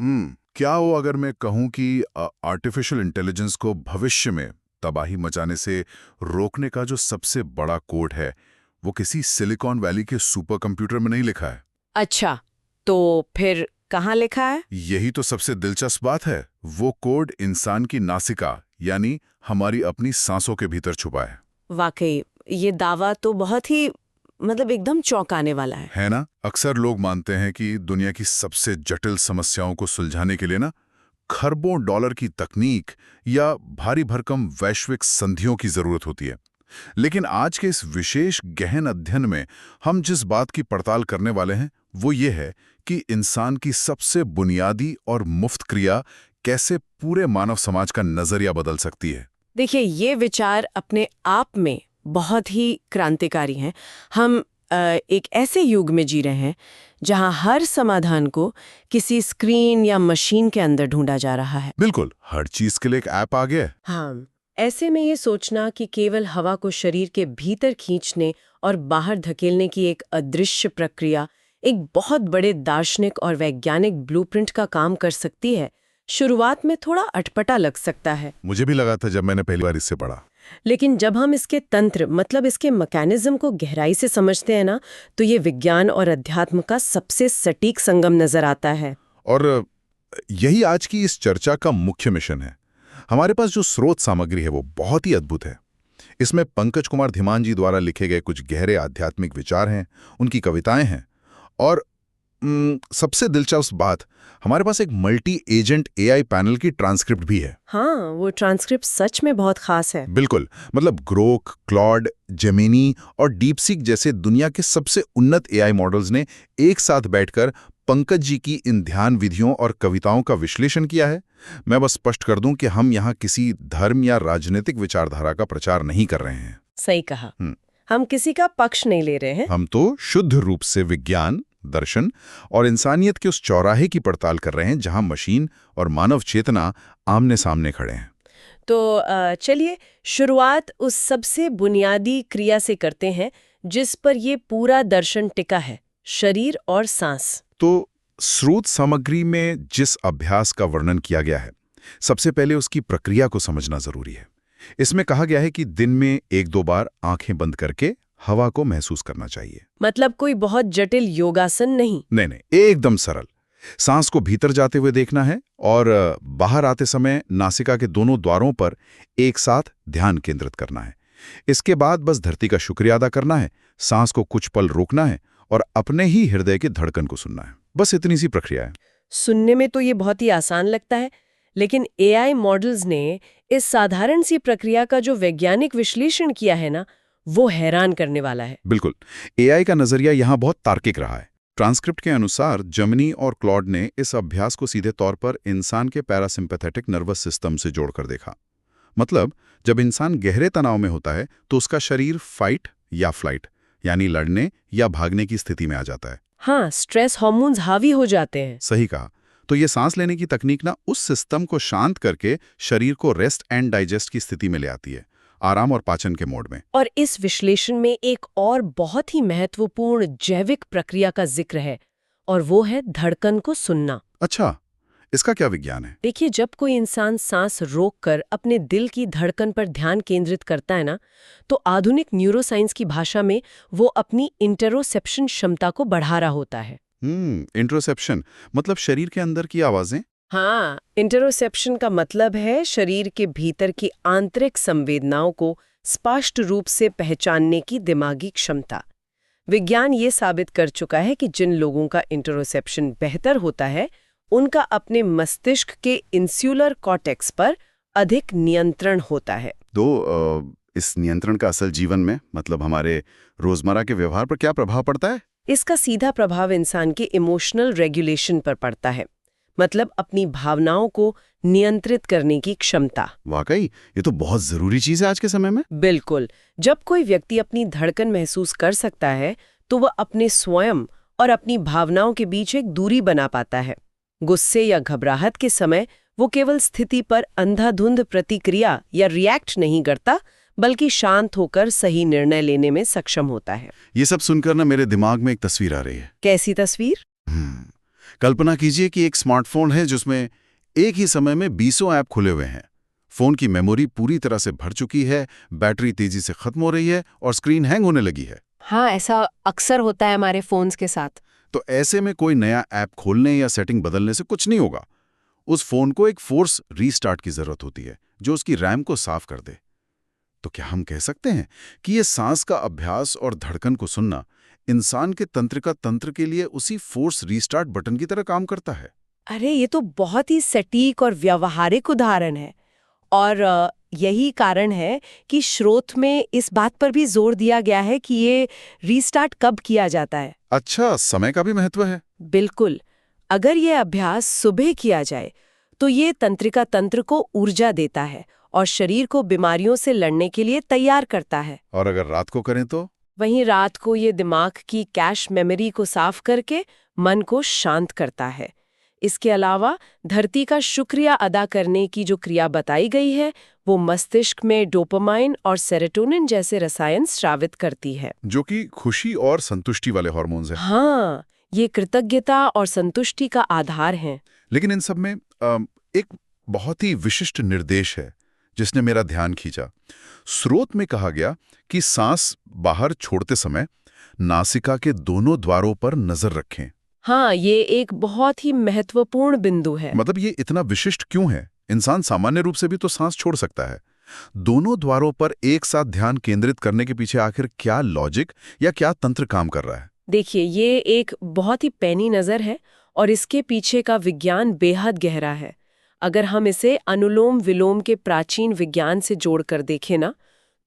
क्या हो अगर मैं कहूं कि आर्टिफिशियल इंटेलिजेंस को भविष्य में तबाही मचाने से रोकने का जो सबसे बड़ा कोड है वो किसी सिलिकॉन वैली के सुपर कंप्यूटर में नहीं लिखा है। अच्छा, तो फिर कहाँ लिखा है? यही तो सबसे दिलचस्प बात है। वो कोड इंसान की नासिका यानी हमारी अपनी सांसों के भीतर छुपा वाकई, ये दावा तो बहुत ही एकदम चौंकाने वाला है ना? अक्सर लोग मानते हैं कि दुनिया की सबसे जटिल समस्याओं को सुलझाने के लिए ना खरबों डॉलर की तकनीक या भारी भरकम वैश्विक संधियों की जरूरत होती है। लेकिन आज के इस विशेष गहन अध्ययन में हम जिस बात की पड़ताल करने वाले हैं वो ये है कि इंसान की सबसे बुनियादी और मुफ्त क्रिया कैसे पूरे मानव समाज का नजरिया बदल सकती है। देखिए, ये विचार अपने आप में बहुत ही क्रांतिकारी हैं। हम एक ऐसे युग में जी रहे हैं जहां हर समाधान को किसी स्क्रीन या मशीन के अंदर ढूंढा जा रहा है। बिल्कुल, हर चीज के लिए एक ऐप आ गया है। हाँ, ऐसे में ये सोचना कि केवल हवा को शरीर के भीतर खींचने और बाहर धकेलने की एक अदृश्य प्रक्रिया एक बहुत बड़े दार्शनिक और वैज्ञानिक ब्लूप्रिंट का काम कर सकती है, शुरुआत में थोड़ा अटपटा लग सकता है। मुझे भी लगा था जब मैंने पहली बार इससे पढ़ा। लेकिन जब हम इसके तंत्र इसके मैकेनिज्म को गहराई से समझते हैं ना, तो ये विज्ञान और अध्यात्म का सबसे सटीक संगम नजर आता है। और यही आज की इस चर्चा का मुख्य मिशन है। हमारे पास जो स्रोत सामग्री है वो बहुत ही अद्भुत है। इसमें पंकज कुमार धीमान जी द्वारा लिखे गए कुछ गहरे आध्यात्मिक विचार हैं, उनकी कविताएं हैं और सबसे दिलचस्प बात, हमारे पास एक मल्टी एजेंट एआई पैनल की ट्रांसक्रिप्ट भी है। हाँ, वो ट्रांसक्रिप्ट सच में बहुत खास है। बिल्कुल, मतलब ग्रोक, क्लॉड, जेमिनी और डीपसीक जैसे दुनिया के सबसे उन्नत एआई मॉडल्स ने एक साथ बैठकर पंकज जी की इन ध्यान विधियों और कविताओं का विश्लेषण किया है। मैं बस स्पष्ट कर दूं कि हम यहाँ किसी धर्म या राजनीतिक विचारधारा का प्रचार नहीं कर रहे हैं। सही कहा। हम किसी का पक्ष नहीं ले रहे हैं। हम तो शुद्ध रूप से विज्ञान, दर्शन और इंसानियत के उस चौराहे की पड़ताल कर रहे हैं जहां मशीन और मानव चेतना आमने सामने खड़े हैं। तो चलिए शुरुआत उस सबसे बुनियादी क्रिया से करते हैं जिस पर ये पूरा दर्शन टिका है, शरीर और सांस। तो स्रोत सामग्री में जिस अभ्यास का वर्णन किया गया है, सबसे पहले उसकी प्रक्रिया को समझना जरूरी है। इसमें कहा गया है कि दिन में 1-2 बार आंखें बंद करके हवा को महसूस करना चाहिए। मतलब कोई बहुत जटिल योगासन नहीं? नहीं, एकदम सरल। सांस को भीतर जाते हुए देखना है और बाहर आते समय नासिका के दोनों द्वारों पर एक साथ ध्यान केंद्रित करना है। इसके बाद बस धरती का शुक्रिया अदा करना है, सांस को कुछ पल रोकना है और अपने ही हृदय की धड़कन को सुनना है। बस इतनी सी प्रक्रिया है। सुनने में तो ये बहुत ही आसान लगता है, लेकिन एआई मॉडल्स ने इस साधारण सी प्रक्रिया का जो वैज्ञानिक विश्लेषण किया है ना, वो हैरान करने वाला है। बिल्कुल, एआई का नजरिया यहाँ बहुत तार्किक रहा है। ट्रांसक्रिप्ट के अनुसार जेमिनी और क्लॉड ने इस अभ्यास को सीधे तौर पर इंसान के पैरासिम्पैथेटिक नर्वस सिस्टम से जोड़कर देखा। मतलब जब इंसान गहरे तनाव में होता है तो उसका शरीर फाइट या फ्लाइट यानी लड़ने या भागने की स्थिति में आ जाता है। हाँ, स्ट्रेस हार्मोन्स हावी हो जाते हैं। सही कहा। तो ये सांस लेने की तकनीक ना उस सिस्टम को शांत करके शरीर को रेस्ट एंड डाइजेस्ट की स्थिति में ले आती है, आराम और पाचन के मोड में। और इस विश्लेषण में एक और बहुत ही महत्वपूर्ण जैविक प्रक्रिया का जिक्र है, और वो है धड़कन को सुनना। अच्छा, इसका क्या विज्ञान है? देखिए, जब कोई इंसान सांस रोककर अपने दिल की धड़कन पर ध्यान केंद्रित करता है ना, तो आधुनिक न्यूरोसाइंस की भाषा में वो अपनी इंटरोसेप्शन क्षमता को बढ़ा रहा होता है। इंट्रोसेप्शन मतलब शरीर के अंदर की आवाजें? हाँ, इंटरोसेप्शन का मतलब है शरीर के भीतर की आंतरिक संवेदनाओं को स्पष्ट रूप से पहचानने की दिमागी क्षमता। विज्ञान ये साबित कर चुका है कि जिन लोगों का इंटरोसेप्शन बेहतर होता है, उनका अपने मस्तिष्क के इंस्यूलर कॉर्टेक्स पर अधिक नियंत्रण होता है। इस नियंत्रण का असल जीवन में मतलब हमारे रोजमर्रा के व्यवहार पर क्या प्रभाव पड़ता है? इसका सीधा प्रभाव इंसान के इमोशनल रेगुलेशन पर पड़ता है, मतलब अपनी भावनाओं को नियंत्रित करने की क्षमता। वाकई ये तो बहुत जरूरी चीज है आज के समय में। बिल्कुल, जब कोई व्यक्ति अपनी धड़कन महसूस कर सकता है तो वह अपने स्वयं और अपनी भावनाओं के बीच एक दूरी बना पाता है। गुस्से या घबराहट के समय वो केवल स्थिति पर अंधाधुंध प्रतिक्रिया या रिएक्ट नहीं करता, बल्कि शांत होकर सही निर्णय लेने में सक्षम होता है। ये सब सुनकर ना मेरे दिमाग में एक तस्वीर आ रही है। कैसी तस्वीर? कल्पना कीजिए कि एक स्मार्टफोन है जिसमें एक ही समय में 20 ऐप खुले हुए हैं। फोन की मेमोरी पूरी तरह से भर चुकी है, बैटरी तेजी से खत्म हो रही है और स्क्रीन हैंग होने लगी है। हाँ, ऐसा अक्सर होता है हमारे फोन्स के साथ। तो ऐसे में कोई नया ऐप खोलने या सेटिंग बदलने से कुछ नहीं होगा। उस फोन को एक फोर्स रीस्टार्ट की जरूरत होती है जो उसकी रैम को साफ कर दे। तो क्या हम कह सकते हैं कि ये सांस का अभ्यास और धड़कन को सुनना इंसान के तंत्रिका तंत्र के लिए उसी फोर्स रीस्टार्ट बटन की तरह काम करता है? अरे, ये तो बहुत ही सटीक और व्यावहारिक उदाहरण है। और यही कारण है कि स्रोत में इस बात पर भी जोर दिया गया है कि ये रीस्टार्ट कब किया जाता है। अच्छा, समय का भी महत्व है। बिल्कुल। अगर ये अभ्यास सुबह किया जाए तो ये तंत्रिका तंत्र को ऊर्जा देता है और शरीर को बीमारियों से लड़ने के लिए तैयार करता है। और अगर रात को करें तो? वहीं रात को ये दिमाग की कैश मेमोरी को साफ करके मन को शांत करता है। इसके अलावा धरती का शुक्रिया अदा करने की जो क्रिया बताई गई है वो मस्तिष्क में डोपामाइन और सेरोटोनिन जैसे रसायन स्रावित करती है, जो कि खुशी और संतुष्टि वाले हार्मोन्स हैं। हाँ, ये कृतज्ञता और संतुष्टि का आधार हैं। लेकिन इन सब में एक बहुत ही विशिष्ट निर्देश है जिसने मेरा ध्यान खींचा। स्रोत में कहा गया कि सांस बाहर छोड़ते समय नासिका के दोनों द्वारों पर नजर रखें। हाँ, ये एक बहुत ही महत्वपूर्ण बिंदु है। मतलब ये इतना विशिष्ट क्यों है? इंसान सामान्य रूप से भी तो सांस छोड़ सकता है। दोनों द्वारों पर एक साथ ध्यान केंद्रित करने के पीछे आखिर क्या लॉजिक या क्या तंत्र काम कर रहा है? देखिए, ये एक बहुत ही पैनी नज़र है और इसके पीछे का विज्ञान बेहद गहरा है। अगर हम इसे अनुलोम विलोम के प्राचीन विज्ञान से जोड़कर देखें ना,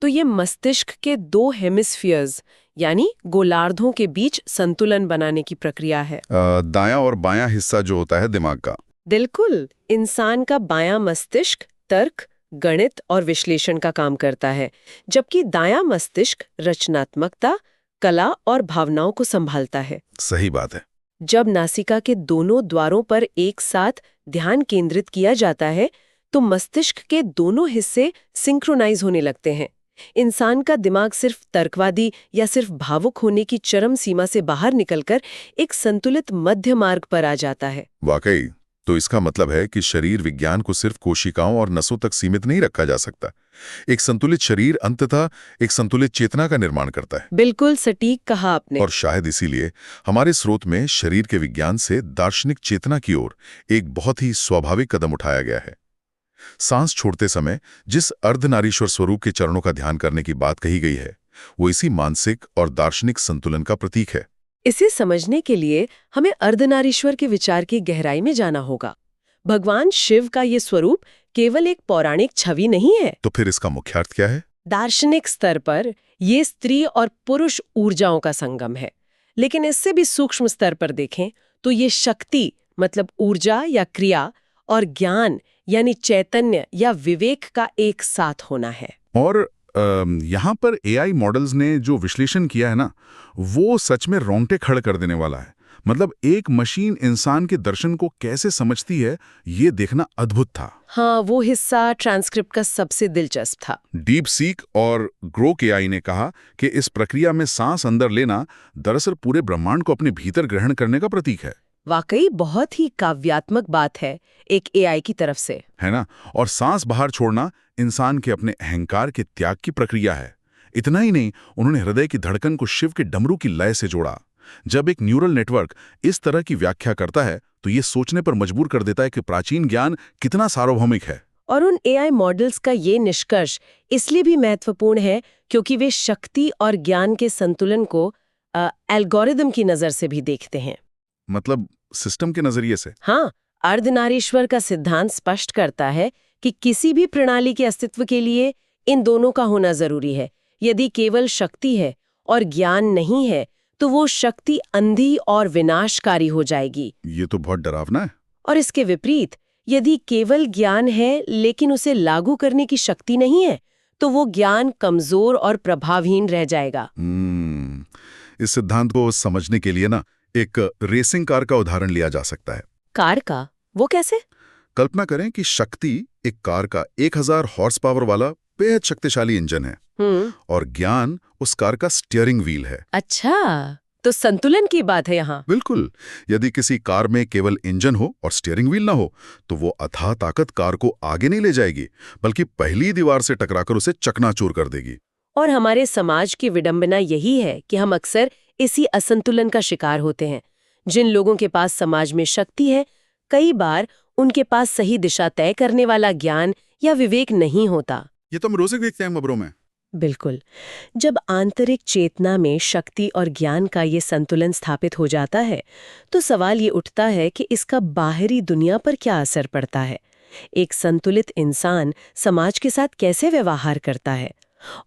तो ये मस्तिष्क के दो हेमिस्फीयर्स यानी गोलार्धों के बीच संतुलन बनाने की प्रक्रिया है। दायां और बायां हिस्सा जो होता है दिमाग का। बिल्कुल। इंसान का बायां मस्तिष्क तर्क, गणित और विश्लेषण का काम करता है, जबकि दायां मस्तिष्क रचनात्मकता, कला और भावनाओं को संभालता है। सही बात है। जब नासिका के दोनों द्वारों पर एक साथ ध्यान केंद्रित किया जाता है तो मस्तिष्क के दोनों हिस्से सिंक्रोनाइज होने लगते हैं। इंसान का दिमाग सिर्फ तर्कवादी या सिर्फ भावुक होने की चरम सीमा से बाहर निकलकर एक संतुलित मध्य मार्ग पर आ जाता है। वाकई, तो इसका मतलब है कि शरीर विज्ञान को सिर्फ कोशिकाओं और नसों तक सीमित नहीं रखा जा सकता। एक संतुलित शरीर अंततः एक संतुलित चेतना का निर्माण करता है। बिल्कुल सटीक कहा आपने। और शायद इसीलिए हमारे स्रोत में शरीर के विज्ञान से दार्शनिक चेतना की ओर एक बहुत ही स्वाभाविक कदम उठाया गया है। सांस छोड़ते समय जिस अर्धनारीश्वर स्वरूप के चरणों का ध्यान करने की बात कही गई है वो इसी मानसिक और दार्शनिक संतुलन का प्रतीक है। इसे समझने के लिए हमें अर्धनारीश्वर के विचार की गहराई में जाना होगा। भगवान शिव का ये स्वरूप केवल एक पौराणिक छवि नहीं है। तो फिर इसका मुख्यार्थ क्या है? दार्शनिक स्तर पर ये स्त्री और पुरुष ऊर्जाओं का संगम है, लेकिन इससे भी सूक्ष्म स्तर पर देखें तो ये शक्ति मतलब ऊर्जा या क्रिया और ज्ञान यानी चैतन्य या विवेक का एक साथ होना है। और यहाँ पर एआई मॉडल्स ने जो विश्लेषण किया है ना, वो सच में रोंगटे खड़े कर देने वाला है। मतलब एक मशीन इंसान के दर्शन को कैसे समझती है, ये देखना अद्भुत था। हाँ, वो हिस्सा ट्रांसक्रिप्ट का सबसे दिलचस्प था। डीप सीक और ग्रोक एआई ने कहा कि इस प्रक्रिया में सांस अंदर लेना दरअसल पूरे ब्रह्मांड को अपने भीतर ग्रहण करने का प्रतीक है। वाकई बहुत ही काव्यात्मक बात है एक एआई की तरफ से, है ना? और सांस बाहर छोड़ना इंसान के अपने अहंकार के त्याग की प्रक्रिया है। इतना ही नहीं, उन्होंने हृदय की धड़कन को शिव के डमरू की लय से जोड़ा। जब एक न्यूरल नेटवर्क इस तरह की व्याख्या करता है तो ये सोचने पर मजबूर कर देता है कि प्राचीन ज्ञान कितना सार्वभौमिक है। और उन एआई मॉडल्स का ये निष्कर्ष इसलिए भी महत्वपूर्ण है क्योंकि वे शक्ति और ज्ञान के संतुलन को एल्गोरिदम की नजर से भी देखते हैं। मतलब सिस्टम के नजरिए से। हाँ, अर्धनारीश्वर का सिद्धांत स्पष्ट करता है कि किसी भी प्रणाली के अस्तित्व के लिए इन दोनों का होना जरूरी है। यदि केवल शक्ति है और ज्ञान नहीं है तो वो शक्ति अंधी और विनाशकारी हो जाएगी। ये तो बहुत डरावना है। और इसके विपरीत, यदि केवल ज्ञान है लेकिन उसे लागू करने की शक्ति नहीं है तो वो ज्ञान कमजोर और प्रभावहीन रह जाएगा। इस सिद्धांत को समझने के लिए ना एक रेसिंग कार का उदाहरण लिया जा सकता है। कार का? वो कैसे? कल्पना करें कि शक्ति एक कार का 1000 हॉर्स पावर वाला बेहद शक्तिशाली इंजन है और ज्ञान उस कार का स्टीयरिंग व्हील है। अच्छा, तो संतुलन की बात है यहाँ। बिल्कुल। यदि किसी कार में केवल इंजन हो और स्टीयरिंग व्हील ना हो, तो वो अथाह ताकत कार को आगे नहीं ले जाएगी, बल्कि पहली दीवार से टकराकर उसे चकनाचूर कर देगी। और हमारे समाज की विडंबना यही है कि हम अक्सर इसी असंतुलन का शिकार होते हैं। जिन लोगों के पास समाज में शक्ति है, कई बार उनके पास सही दिशा तय करने वाला ज्ञान या विवेक नहीं होता। ये तो हम रोज देखते हैं खबरों में। बिल्कुल। जब आंतरिक चेतना में शक्ति और ज्ञान का ये संतुलन स्थापित हो जाता है, तो सवाल ये उठता है कि इसका बाहरी दुनिया पर क्या असर पड़ता है। एक संतुलित इंसान समाज के साथ कैसे व्यवहार करता है?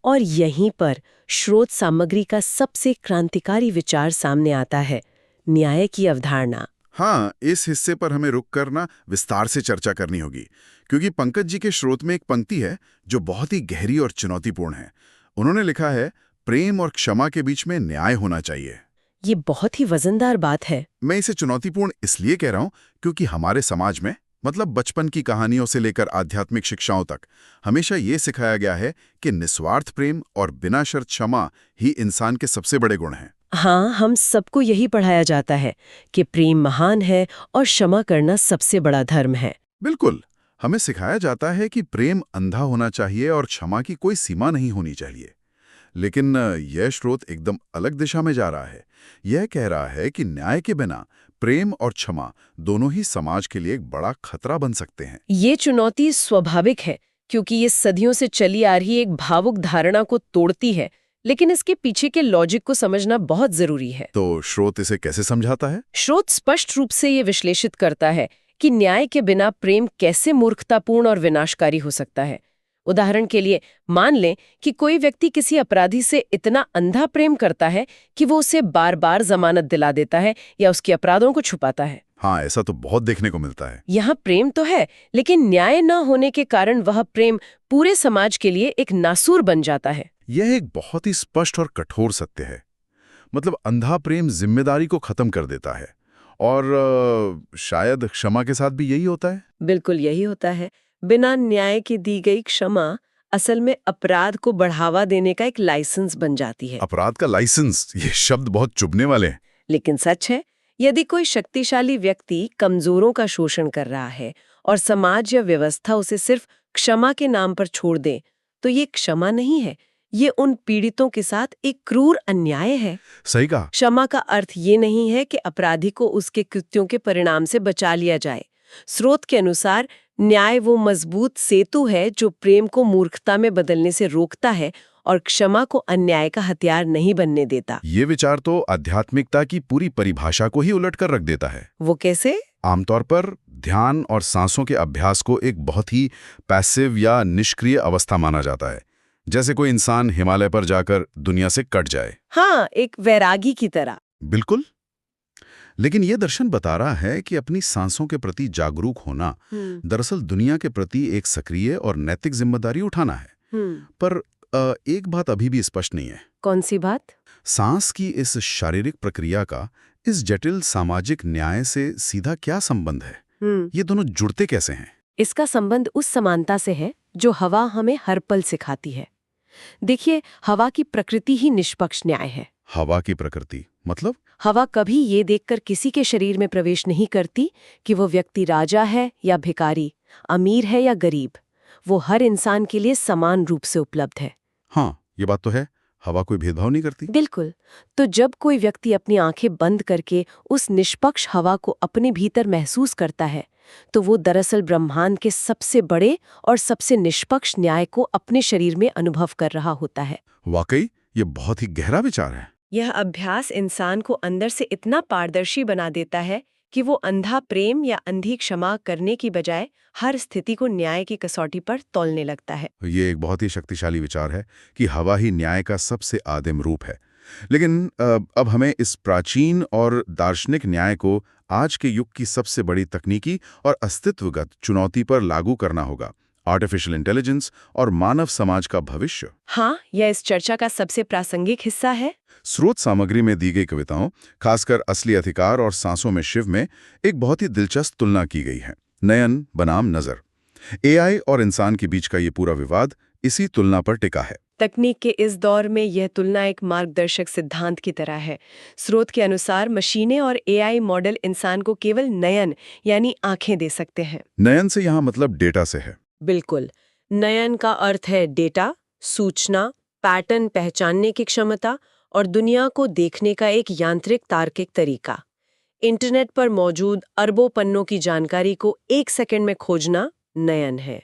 और यहीं पर स्रोत सामग्री का सबसे क्रांतिकारी विचार सामने आता है, न्याय की अवधारणा। हाँ, इस हिस्से पर हमें रुक कर ना विस्तार से चर्चा करनी होगी, क्योंकि पंकज जी के स्रोत में एक पंक्ति है जो बहुत ही गहरी और चुनौतीपूर्ण है। उन्होंने लिखा है, प्रेम और क्षमा के बीच में न्याय होना चाहिए। ये बहुत ही वजनदार बात है। मैं इसे चुनौतीपूर्ण इसलिए कह रहा हूं क्योंकि हमारे समाज में, मतलब बचपन की कहानियों से लेकर आध्यात्मिक शिक्षाओं तक, हमेशा ये सिखाया गया है कि निस्वार्थ प्रेम और बिना शर्त क्षमा ही इंसान के सबसे बड़े गुण हैं। हाँ, हम सबको यही पढ़ाया जाता है कि प्रेम महान है और क्षमा करना सबसे बड़ा धर्म है। बिल्कुल। हमें सिखाया जाता है कि प्रेम अंधा होना चाहिए और क्षमा की कोई सीमा नहीं होनी चाहिए। लेकिन यह स्रोत एकदम अलग दिशा में जा रहा है। यह कह रहा है कि न्याय के बिना प्रेम और क्षमा दोनों ही समाज के लिए एक बड़ा खतरा बन सकते हैं। ये चुनौती स्वाभाविक है, क्योंकि ये सदियों से चली आ रही एक भावुक धारणा को तोड़ती है, लेकिन इसके पीछे के लॉजिक को समझना बहुत जरूरी है। तो स्रोत इसे कैसे समझाता है? स्रोत स्पष्ट रूप से ये विश्लेषित करता है कि न्याय के बिना प्रेम कैसे मूर्खतापूर्ण और विनाशकारी हो सकता है। उदाहरण के लिए, मान लें कि कोई व्यक्ति किसी अपराधी से इतना अंधा प्रेम करता है कि वो उसे बार बार जमानत दिला देता है या उसके अपराधों को छुपाता है। हाँ, ऐसा तो बहुत देखने को मिलता है। यहाँ प्रेम तो है, लेकिन न्याय न होने के कारण वह प्रेम पूरे समाज के लिए एक नासूर बन जाता है। यह एक बहुत ही स्पष्ट और कठोर सत्य है। मतलब अंधा प्रेम जिम्मेदारी को खत्म कर देता है। और शायद क्षमा के साथ भी यही होता है। बिल्कुल यही होता है। बिना न्याय की दी गई क्षमा असल में अपराध को बढ़ावा देने का एक लाइसेंस बन जाती है। अपराध का लाइसेंस, ये शब्द बहुत चुभने वाले हैं। लेकिन सच है, यदि कोई शक्तिशाली व्यक्ति कमजोरों का शोषण कर रहा है और समाज या व्यवस्था उसे सिर्फ क्षमा के नाम पर छोड़ दे, तो ये क्षमा नहीं है, ये उन पीड़ितों के साथ एक क्रूर अन्याय है। सही कहा। क्षमा का अर्थ ये नहीं है कि अपराधी को उसके कृत्यों के परिणाम से बचा लिया जाए। स्रोत के अनुसार न्याय वो मजबूत सेतु है जो प्रेम को मूर्खता में बदलने से रोकता है और क्षमा को अन्याय का हथियार नहीं बनने देता। ये विचार तो आध्यात्मिकता की पूरी परिभाषा को ही उलट कर रख देता है। वो कैसे? आमतौर पर ध्यान और सांसों के अभ्यास को एक बहुत ही पैसिव या निष्क्रिय अवस्था माना जाता है, जैसे कोई इंसान हिमालय पर जाकर दुनिया से कट जाए। हाँ, एक वैरागी की तरह। बिल्कुल। लेकिन यह दर्शन बता रहा है कि अपनी सांसों के प्रति जागरूक होना दरअसल दुनिया के प्रति एक सक्रिय और नैतिक जिम्मेदारी उठाना है। पर एक बात अभी भी स्पष्ट नहीं है। कौन सी बात? सांस की इस शारीरिक प्रक्रिया का इस जटिल सामाजिक न्याय से सीधा क्या संबंध है? ये दोनों जुड़ते कैसे हैं? इसका संबंध उस समानता से है जो हवा हमें हर पल सिखाती है। देखिए, हवा की प्रकृति ही निष्पक्ष न्याय है। हवा की प्रकृति मतलब? हवा कभी ये देखकर किसी के शरीर में प्रवेश नहीं करती कि वो व्यक्ति राजा है या भिखारी, अमीर है या गरीब। वो हर इंसान के लिए समान रूप से उपलब्ध है। हाँ, ये बात तो है। हवा कोई भेदभाव नहीं करती। बिल्कुल। तो जब कोई व्यक्ति अपनी आंखें बंद करके उस निष्पक्ष हवा को अपने भीतर महसूस करता है, तो वो दरअसल ब्रह्मांड के सबसे बड़े और सबसे निष्पक्ष न्याय को अपने शरीर में अनुभव कर रहा होता है। वाकई ये बहुत ही गहरा विचार है। यह अभ्यास इंसान को अंदर से इतना पारदर्शी बना देता है कि वो अंधा प्रेम या अंधी क्षमा करने की बजाय हर स्थिति को न्याय की कसौटी पर तौलने लगता है। ये एक बहुत ही शक्तिशाली विचार है कि हवा ही न्याय का सबसे आदिम रूप है। लेकिन अब हमें इस प्राचीन और दार्शनिक न्याय को आज के युग की सबसे बड़ी तकनीकी और अस्तित्वगत चुनौती पर लागू करना होगा, आर्टिफिशियल इंटेलिजेंस और मानव समाज का भविष्य। हाँ, यह इस चर्चा का सबसे प्रासंगिक हिस्सा है। स्रोत सामग्री में दी गई कविताओं, खासकर असली अधिकार और सांसों में शिव में एक बहुत ही दिलचस्प तुलना की गई है। नयन बनाम नजर। एआई और इंसान के बीच का ये पूरा विवाद इसी तुलना पर टिका है। तकनीक के इस दौर में यह तुलना एक मार्गदर्शक सिद्धांत की तरह है। स्रोत के अनुसार मशीनें और एआई मॉडल इंसान को केवल नयन यानी आंखें दे सकते हैं। नयन से यहाँ मतलब डेटा से है। बिल्कुल। नयन का अर्थ है डेटा, सूचना, पैटर्न पहचानने की क्षमता और दुनिया को देखने का एक यांत्रिक तार्किक तरीका। इंटरनेट पर मौजूद अरबों पन्नों की जानकारी को 1 सेकंड में खोजना नयन है।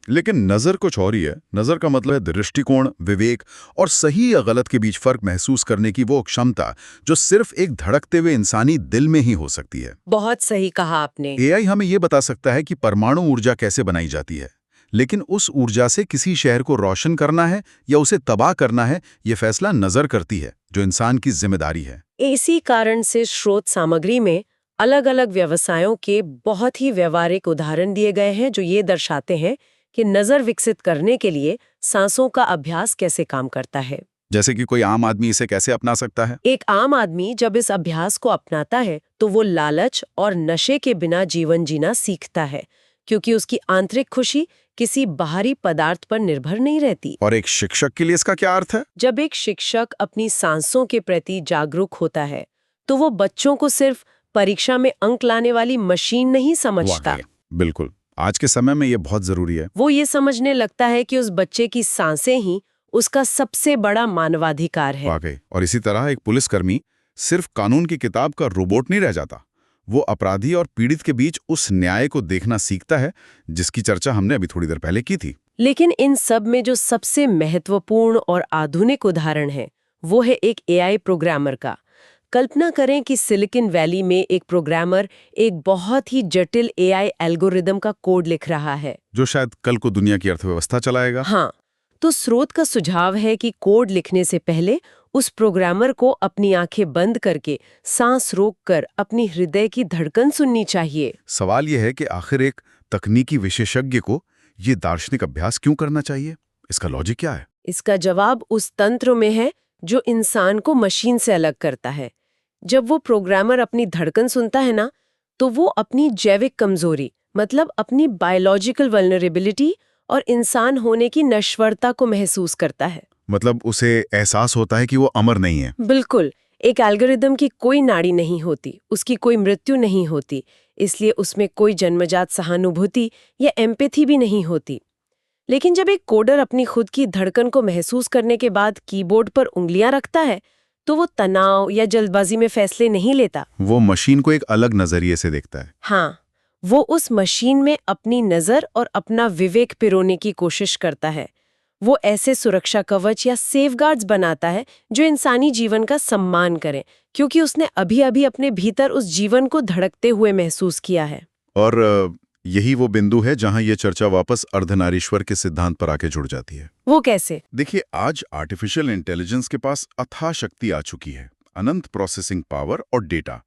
लेकिन नजर कुछ और ही है। नजर का मतलब है दृष्टिकोण, विवेक और सही या गलत के बीच फर्क महसूस करने की वो क्षमता जो सिर्फ एक धड़कते हुए इंसानी दिल में ही हो सकती है। बहुत सही कहा आपने। एआई हमें ये बता सकता है कि परमाणु ऊर्जा कैसे बनाई जाती है, लेकिन उस ऊर्जा से किसी शहर को रोशन करना है या उसे तबाह करना है, ये फैसला नजर करती है, जो इंसान की जिम्मेदारी है। इसी कारण से स्रोत सामग्री में अलग अलग व्यवसायों के बहुत ही व्यवहारिक उदाहरण दिए गए हैं जो ये दर्शाते हैं कि नजर विकसित करने के लिए सांसों का अभ्यास कैसे काम करता है। जैसे कि कोई आम आदमी इसे कैसे अपना सकता है? एक आम आदमी जब इस अभ्यास को अपनाता है तो वो लालच और नशे के बिना जीवन जीना सीखता है, क्योंकि उसकी आंतरिक खुशी किसी बाहरी पदार्थ पर निर्भर नहीं रहती। और एक शिक्षक के लिए इसका क्या अर्थ है? जब एक शिक्षक अपनी सांसों के प्रति जागरूक होता है तो वो बच्चों को सिर्फ परीक्षा में अंक लाने वाली मशीन नहीं समझता। बिल्कुल, आज के समय में ये बहुत जरूरी है। वो ये समझने लगता है कि उस बच्चे की सांसें ही उसका सबसे बड़ा मानवाधिकार है। वाकई। और इसी तरह एक पुलिसकर्मी सिर्फ कानून की किताब का रोबोट नहीं रह जाता। वो अपराधी और पीड़ित के बीच उस न्याय को देखना सीखता है, जिसकी चर्चा हमने अभी थोड़ी देर पहले की थी। लेकिन इन सब में जो सबसे महत्वपूर्ण और आधुनिक उदाहरण है वो है एक एआई प्रोग्रामर का। कल्पना करें कि सिलिकॉन वैली में एक प्रोग्रामर एक बहुत ही जटिल एआई एल्गोरिदम का कोड लिख रहा है, जो शायद कल को दुनिया की अर्थव्यवस्था चलाएगा। हाँ, तो स्रोत का सुझाव है कि कोड लिखने से पहले उस प्रोग्रामर को अपनी आंखें बंद करके सांस रोककर अपनी हृदय की धड़कन सुननी चाहिए। सवाल यह है कि आखिर एक तकनीकी विशेषज्ञ को ये दार्शनिक अभ्यास क्यों करना चाहिए? इसका लॉजिक क्या है? इसका जवाब उस तंत्र में है जो इंसान को मशीन से अलग करता है। जब वो प्रोग्रामर अपनी धड़कन सुनता है ना, तो वो अपनी जैविक कमजोरी मतलब अपनी बायोलॉजिकल वल्नरेबिलिटी और इंसान होने की नश्वरता को महसूस करता है। मतलब उसे एहसास होता है कि वो अमर नहीं है। बिल्कुल। एक एल्गोरिदम की कोई नाड़ी नहीं होती, उसकी कोई मृत्यु नहीं होती, इसलिए उसमें कोई जन्मजात सहानुभूति या एम्पैथी भी नहीं होती। लेकिन जब एक कोडर अपनी खुद की धड़कन को महसूस करने के बाद कीबोर्ड पर उंगलियां रखता है तो वो तनाव या जल्दबाजी में फैसले नहीं लेता। वो मशीन को एक अलग नजरिए से देखता है। हाँ, वो उस मशीन में अपनी नजर और अपना विवेक पिरोने की कोशिश करता है। वो ऐसे सुरक्षा कवच या सेफगार्ड्स बनाता है जो इंसानी जीवन का सम्मान करें, क्योंकि उसने अभी अभी अपने भीतर उस जीवन को धड़कते हुए महसूस किया है। और यही वो बिंदु है जहां ये चर्चा वापस अर्धनारीश्वर के सिद्धांत पर आके जुड़ जाती है। वो कैसे? देखिए, आज आर्टिफिशियल इंटेलिजेंस के पास अथाह शक्ति आ चुकी है, अनंत प्रोसेसिंग पावर और डेटा।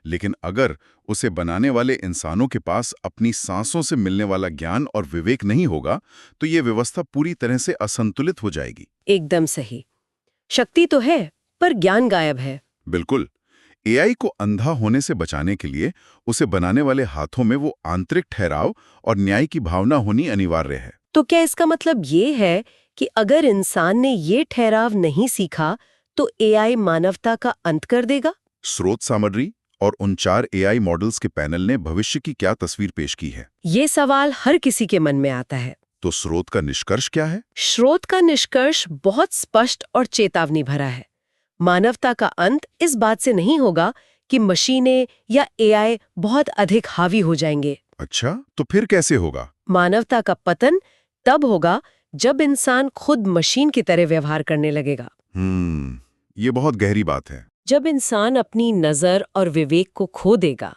लेकिन अगर उसे बनाने वाले इंसानों के पास अपनी सांसों से मिलने वाला ज्ञान और विवेक नहीं होगा, तो ये व्यवस्था पूरी तरह से असंतुलित हो जाएगी। एकदम सही। शक्ति तो है, पर ज्ञान गायब है। बिल्कुल। एआई को अंधा होने से बचाने के लिए उसे बनाने वाले हाथों में वो आंतरिक ठहराव और न्याय की भावना होनी अनिवार्य है। तो क्या इसका मतलब ये है कि अगर इंसान ने ये ठहराव नहीं सीखा तो एआई मानवता का अंत कर देगा? स्रोत सामग्री और उन 4 एआई मॉडल्स के पैनल ने भविष्य की क्या तस्वीर पेश की है? ये सवाल हर किसी के मन में आता है। तो स्रोत का निष्कर्ष क्या है? स्रोत का निष्कर्ष बहुत स्पष्ट और चेतावनी भरा है। मानवता का अंत इस बात से नहीं होगा कि मशीनें या एआई बहुत अधिक हावी हो जाएंगे। अच्छा, तो फिर कैसे होगा? मानवता का पतन तब होगा जब इंसान खुद मशीन की तरह व्यवहार करने लगेगा। ये बहुत गहरी बात है। जब इंसान अपनी नजर और विवेक को खो देगा,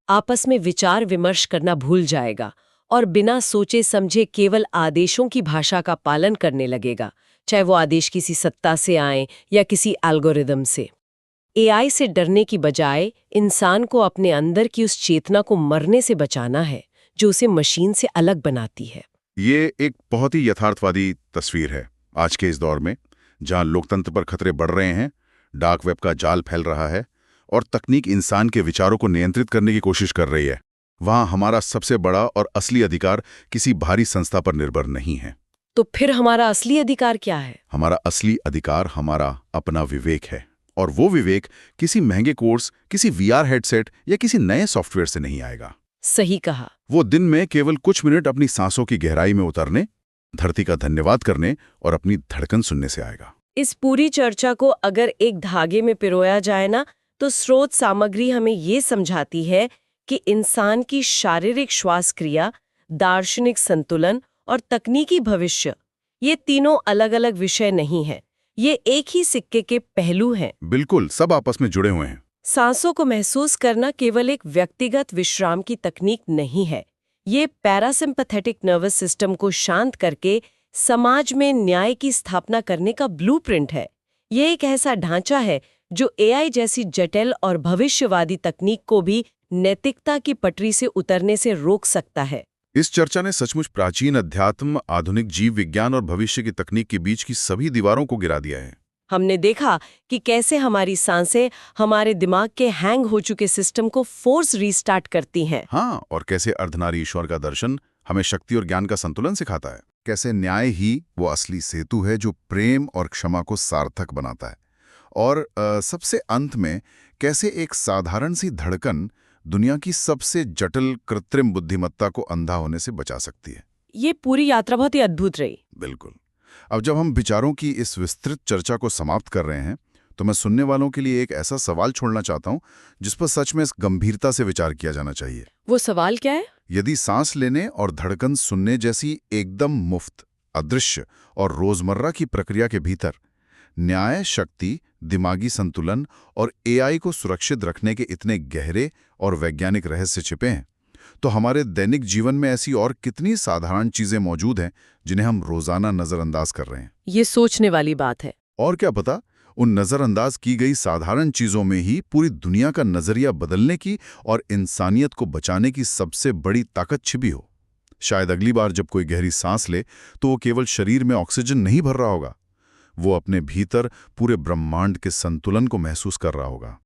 आपस में विचार विमर्श करना भूल जाएगा और बिना सोचे समझे केवल आदेशों की भाषा का पालन करने लगेगा, चाहे वो आदेश किसी सत्ता से आए या किसी एल्गोरिदम से। एआई से डरने की बजाय इंसान को अपने अंदर की उस चेतना को मरने से बचाना है जो उसे मशीन से अलग बनाती है। ये एक बहुत ही यथार्थवादी तस्वीर है। आज के इस दौर में जहां लोकतंत्र पर खतरे बढ़ रहे हैं, डार्क वेब का जाल फैल रहा है और तकनीक इंसान के विचारों को नियंत्रित करने की कोशिश कर रही है, वहां हमारा सबसे बड़ा और असली अधिकार किसी भारी संस्था पर निर्भर नहीं है। तो फिर हमारा असली अधिकार क्या है? हमारा असली अधिकार हमारा अपना विवेक है, और वो विवेक किसी महंगे कोर्स, किसी VR हेडसेट या किसी नए सॉफ्टवेयर से नहीं आएगा। सही कहा। वो दिन में केवल कुछ मिनट अपनी सांसों की गहराई में उतरने, धरती का धन्यवाद करने और अपनी धड़कन सुनने से आएगा। इस पूरी चर्चा को अगर एक धागे में पिरोया जाए ना, तो स्रोत सामग्री हमें ये समझाती है कि इंसान की शारीरिक श्वास क्रिया, दार्शनिक संतुलन और तकनीकी भविष्य, ये तीनों अलग-अलग विषय नहीं हैं। ये एक ही सिक्के के पहलू हैं। बिल्कुल, सब आपस में जुड़े हुए हैं। सांसों को महसूस करना केवल एक व्यक्तिगत विश्राम की तकनीक नहीं है। ये पैरासिम्पैथेटिक नर्वस सिस्टम को शांत करके समाज में न्याय की स्थापना करने का ब्लूप्रिंट है। ये एक ऐसा ढांचा है जो AI जैसी जटिल और भविष्यवादी तकनीक को भी नैतिकता की पटरी से उतरने से रोक सकता है। इस चर्चा ने सचमुच प्राचीन अध्यात्म, आधुनिक जीव विज्ञान और भविष्य की तकनीक के बीच की सभी दीवारों को गिरा दिया है। हमने देखा कि कैसे हमारी सांसें हमारे दिमाग के हैंग हो चुके सिस्टम को फोर्स रीस्टार्ट करती हैं। हाँ, और कैसे अर्धनारीश्वर का दर्शन हमें शक्ति और ज्ञान का संतुलन सिखाता है। कैसे न्याय ही वो असली सेतु है जो प्रेम और क्षमा को सार्थक बनाता है। और सबसे अंत में कैसे एक साधारण सी धड़कन दुनिया की सबसे जटिल कृत्रिम बुद्धिमत्ता को अंधा होने से बचा सकती है। ये पूरी यात्रा बहुत ही अद्भुत रही। बिल्कुल। अब जब हम विचारों की इस विस्तृत चर्चा को समाप्त कर रहे हैं, तो मैं सुनने वालों के लिए एक ऐसा सवाल छोड़ना चाहता हूं जिस पर सच में इस गंभीरता से विचार किया जाना चाहिए। वो सवाल क्या है? यदि सांस लेने और धड़कन सुनने जैसी एकदम मुफ्त, अदृश्य और रोजमर्रा की प्रक्रिया के भीतर न्याय, शक्ति, दिमागी संतुलन और AI को सुरक्षित रखने के इतने गहरे और वैज्ञानिक रहस्य छिपे हैं, तो हमारे दैनिक जीवन में ऐसी और कितनी साधारण चीजें मौजूद हैं जिन्हें हम रोजाना नजरअंदाज कर रहे हैं। ये सोचने वाली बात है। और क्या पता, उन नजरअंदाज की गई साधारण चीजों में ही पूरी दुनिया का नजरिया बदलने की और इंसानियत को बचाने की सबसे बड़ी ताकत छिपी हो। शायद अगली बार जब कोई गहरी सांस ले तो वो केवल शरीर में ऑक्सीजन नहीं भर रहा होगा, वो अपने भीतर पूरे ब्रह्मांड के संतुलन को महसूस कर रहा होगा।